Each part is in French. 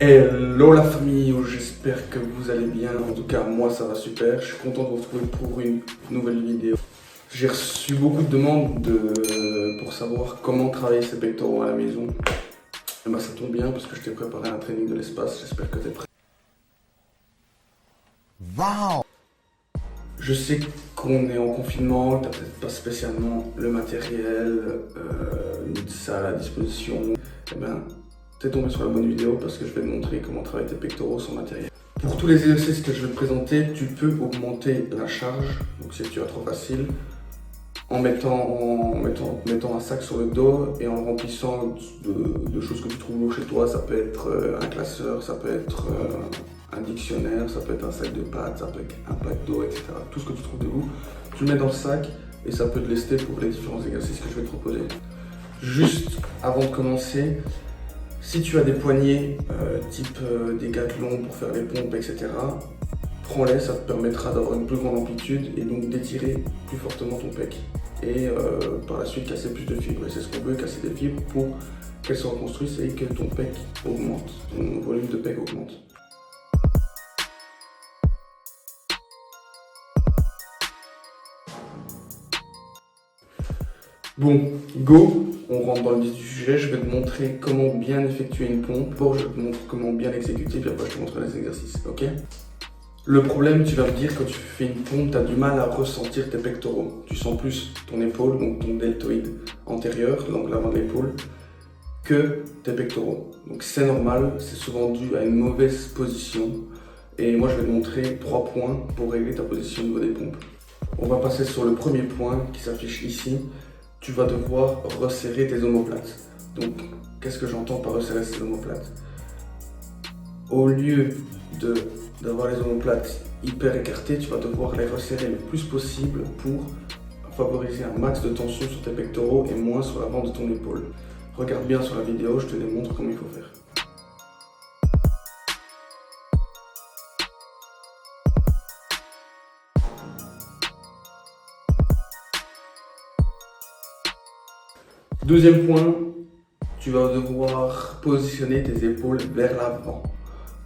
Hello la famille, j'espère que vous allez bien. En tout cas, moi ça va super. Je suis content de vous retrouver pour une nouvelle vidéo. J'ai reçu beaucoup de demandes pour savoir comment travailler ses pectoraux à la maison. Et bah, ça tombe bien parce que je t'ai préparé un training de l'espace. J'espère que tu es prêt. Wow! Je sais qu'on est en confinement, tu n'as peut-être pas spécialement le matériel, une salle à disposition. Eh ben, t'es tombé sur la bonne vidéo parce que je vais te montrer comment travailler tes pectoraux sans matériel. Pour tous les exercices que je vais te présenter, tu peux augmenter la charge, donc si tu as trop facile, en mettant un sac sur le dos et en le remplissant de choses que tu trouves chez toi. Ça peut être un classeur, ça peut être un dictionnaire, ça peut être un sac de pâtes, ça peut être un pack d'eau, etc. Tout ce que tu trouves debout, tu le mets dans le sac et ça peut te lester pour les différents exercices que je vais te proposer. Juste avant de commencer, si tu as des poignets type Décathlon pour faire les pompes, etc., prends-les, ça te permettra d'avoir une plus grande amplitude et donc d'étirer plus fortement ton pec. Et par la suite casser plus de fibres. Et c'est ce qu'on veut, casser des fibres pour qu'elles soient reconstruites et que ton pec augmente, ton volume de pec augmente. Bon, go, on rentre dans le vif du sujet. Je vais te montrer comment bien effectuer une pompe. D'abord, je te montre comment bien l'exécuter, puis après je te montrerai les exercices, ok? Le problème, tu vas me dire, quand tu fais une pompe, tu as du mal à ressentir tes pectoraux. Tu sens plus ton épaule, donc ton deltoïde antérieur, l'angle avant de l'épaule, que tes pectoraux. Donc c'est normal, c'est souvent dû à une mauvaise position. Et moi, je vais te montrer 3 points pour régler ta position au niveau des pompes. On va passer sur le premier point qui s'affiche ici. Tu vas devoir resserrer tes omoplates. Donc, qu'est-ce que j'entends par resserrer ces omoplates? Au lieu d'avoir les omoplates hyper écartées, tu vas devoir les resserrer le plus possible pour favoriser un max de tension sur tes pectoraux et moins sur l'avant de ton épaule. Regarde bien sur la vidéo, je te démontre comment il faut faire. Deuxième point, tu vas devoir positionner tes épaules vers l'avant.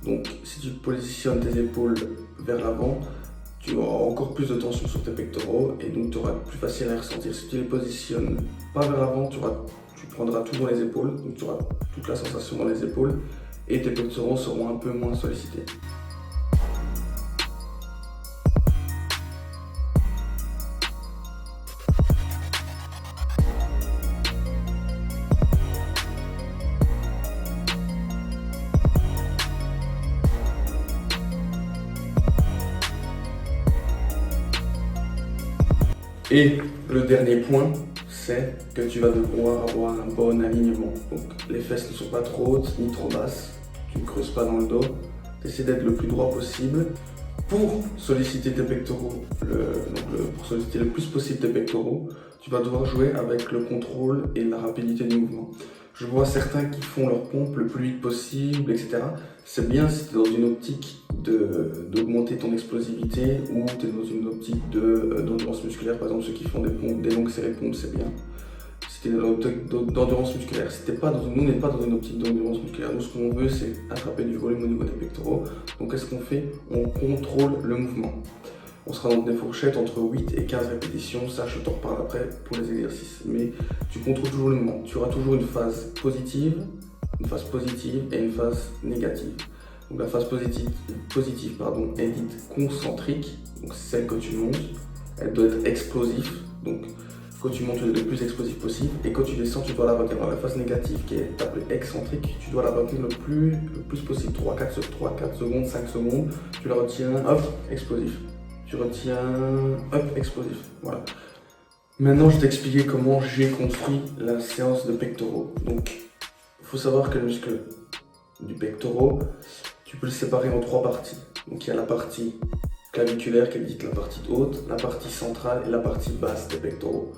Donc si tu positionnes tes épaules vers l'avant, tu auras encore plus de tension sur tes pectoraux et donc tu auras plus facile à les ressentir. Si tu les positionnes pas vers l'avant, tu prendras tout dans les épaules, donc tu auras toute la sensation dans les épaules et tes pectoraux seront un peu moins sollicités. Et le dernier point, c'est que tu vas devoir avoir un bon alignement. Donc les fesses ne sont pas trop hautes ni trop basses, tu ne creuses pas dans le dos, tu essaies d'être le plus droit possible. Pour solliciter tes pectoraux, pour solliciter le plus possible tes pectoraux, tu vas devoir jouer avec le contrôle et la rapidité du mouvement. Je vois certains qui font leur pompe le plus vite possible, etc. C'est bien si tu es dans une optique d'augmenter ton explosivité ou tu es dans une optique d'endurance musculaire. Par exemple, ceux qui font des longues séries de pompes, c'est bien. Si tu es dans une optique d'endurance musculaire, nous on n'est pas dans une optique d'endurance musculaire. Nous, ce qu'on veut, c'est attraper du volume au niveau des pectoraux. Donc, qu'est-ce qu'on fait? On contrôle le mouvement. On sera dans des fourchettes entre 8 et 15 répétitions, ça je t'en reparle après pour les exercices. Mais tu contrôles toujours le mouvement. Tu auras toujours une phase positive et une phase négative. Donc la phase positive est dite concentrique, donc c'est celle que tu montes. Elle doit être explosive, donc quand tu montes, tu es le plus explosif possible. Et quand tu descends, tu dois la retenir dans la phase négative qui est appelée excentrique. Tu dois la retenir le plus possible, 3-4 secondes, 5 secondes. Tu la retiens, hop, explosif. Tu retiens, hop, explosif, voilà. Maintenant, je vais t'expliquer comment j'ai construit la séance de pectoraux. Donc, il faut savoir que le muscle du pectoral, tu peux le séparer en 3 parties. Donc, il y a la partie claviculaire qui est dite la partie haute, la partie centrale et la partie basse des pectoraux.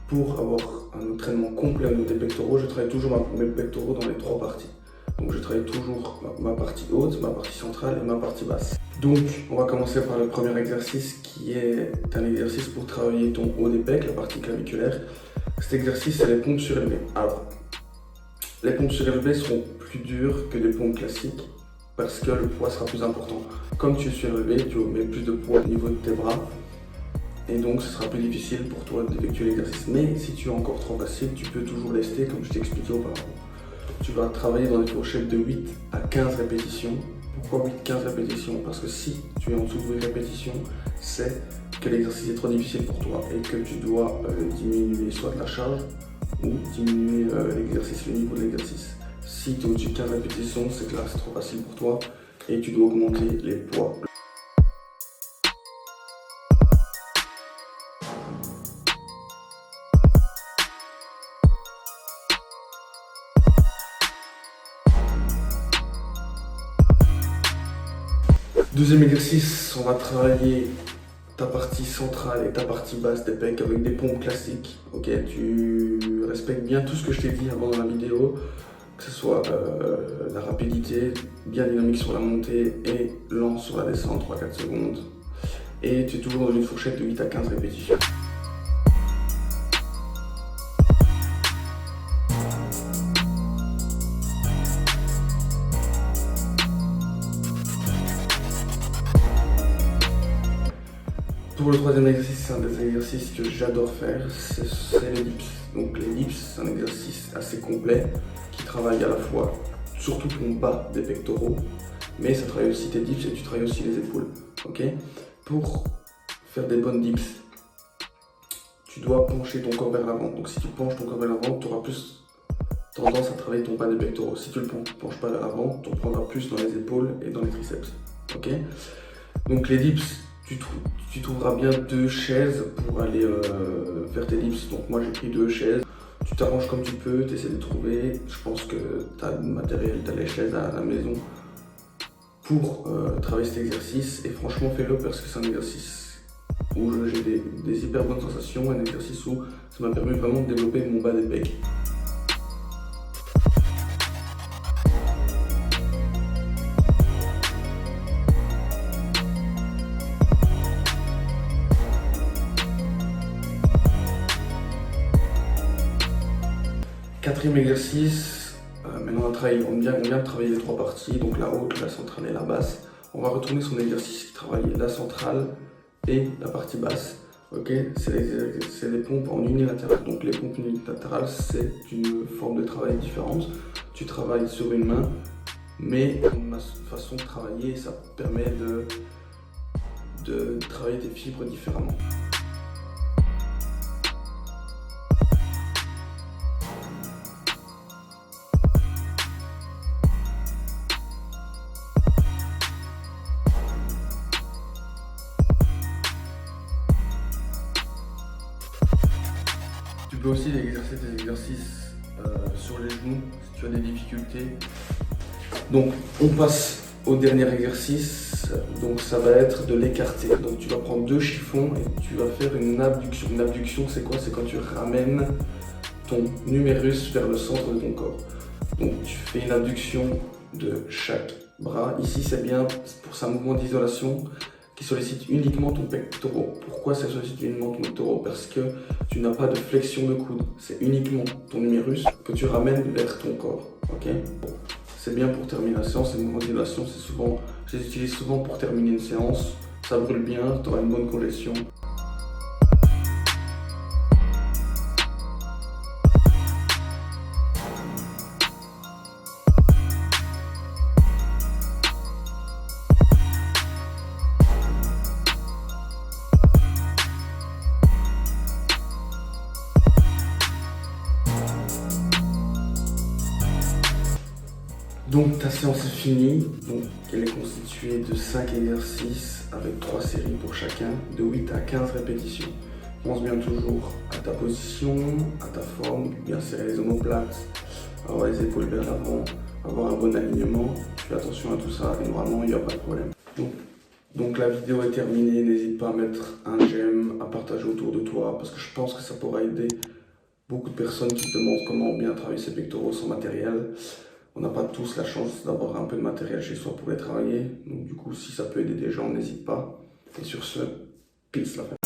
Pour avoir un entraînement complet au niveau des pectoraux, je travaille toujours mes pectoraux dans les 3 parties. Donc je travaille toujours ma partie haute, ma partie centrale et ma partie basse. Donc on va commencer par le premier exercice qui est un exercice pour travailler ton haut des pecs, la partie claviculaire. Cet exercice, c'est les pompes surélevées. Alors, les pompes surélevées seront plus dures que les pompes classiques parce que le poids sera plus important. Comme tu es surélevé, tu mets plus de poids au niveau de tes bras et donc ce sera plus difficile pour toi d'effectuer l'exercice. Mais si tu es encore trop facile, tu peux toujours lester comme je t'ai expliqué auparavant. Tu vas travailler dans des fourchettes de 8 à 15 répétitions. Pourquoi 8-15 répétitions? Parce que si tu es en dessous de 8 répétitions, c'est que l'exercice est trop difficile pour toi et que tu dois diminuer soit de la charge ou diminuer l'exercice, le niveau de l'exercice. Si tu es au-dessus de 15 répétitions, c'est que là c'est trop facile pour toi et tu dois augmenter les poids. Deuxième exercice, on va travailler ta partie centrale et ta partie basse des pecs avec des pompes classiques. Ok, tu respectes bien tout ce que je t'ai dit avant dans la vidéo, que ce soit la rapidité, bien dynamique sur la montée et lent sur la descente, 3-4 secondes. Et tu es toujours dans une fourchette de 8 à 15 répétitions. Pour le troisième exercice, c'est un des exercices que j'adore faire, c'est les dips. Donc les dips, c'est un exercice assez complet qui travaille à la fois surtout ton bas des pectoraux, mais ça travaille aussi tes dips et tu travailles aussi les épaules. Okay, pour faire des bonnes dips, tu dois pencher ton corps vers l'avant. Donc si tu penches ton corps vers l'avant, tu auras plus tendance à travailler ton bas des pectoraux. Si tu ne le penches pas vers l'avant, tu en prendras plus dans les épaules et dans les triceps. Okay, donc les dips, tu trouveras bien 2 chaises pour aller faire tes dips. Donc moi j'ai pris 2 chaises. Tu t'arranges comme tu peux, tu essaies de trouver. Je pense que tu as le matériel, tu as les chaises à la maison pour travailler cet exercice. Et franchement fais-le parce que c'est un exercice où j'ai des hyper bonnes sensations. Un exercice où ça m'a permis vraiment de développer mon bas des pecs. Quatrième exercice, maintenant on vient de travailler les 3 parties, donc la haute, la centrale et la basse. On va retourner sur l'exercice qui travaille la centrale et la partie basse. Okay, c'est des pompes en unilatéral. Donc les pompes unilatérales, c'est une forme de travail différente. Tu travailles sur une main, mais ma façon de travailler, ça permet de travailler tes fibres différemment. Tu peux aussi exercer tes exercices sur les genoux si tu as des difficultés. Donc on passe au dernier exercice, donc ça va être de l'écarter. Donc tu vas prendre 2 chiffons et tu vas faire une abduction. Une abduction, c'est quoi? C'est quand tu ramènes ton numérus vers le centre de ton corps. Donc tu fais une abduction de chaque bras. Ici c'est bien pour un mouvement d'isolation qui sollicite uniquement ton pectoral. Pourquoi ça sollicite uniquement ton pectoral? Parce que tu n'as pas de flexion de coude. C'est uniquement ton numérus que tu ramènes vers ton corps. Okay, c'est bien pour terminer la séance. Les mouvements d'isolation, je les utilise souvent pour terminer une séance. Ça brûle bien, tu auras une bonne congestion. Donc ta séance est finie, donc elle est constituée de 5 exercices avec 3 séries pour chacun, de 8 à 15 répétitions. Pense bien toujours à ta position, à ta forme, bien serrer les omoplates, avoir les épaules vers l'avant, avoir un bon alignement. Tu fais attention à tout ça et normalement il n'y a pas de problème. Donc la vidéo est terminée, n'hésite pas à mettre un j'aime, à partager autour de toi parce que je pense que ça pourra aider beaucoup de personnes qui te demandent comment bien travailler ses pectoraux sans matériel. On n'a pas tous la chance d'avoir un peu de matériel chez soi pour les travailler. Donc du coup, si ça peut aider des gens, n'hésite pas. Et sur ce, peace la fin.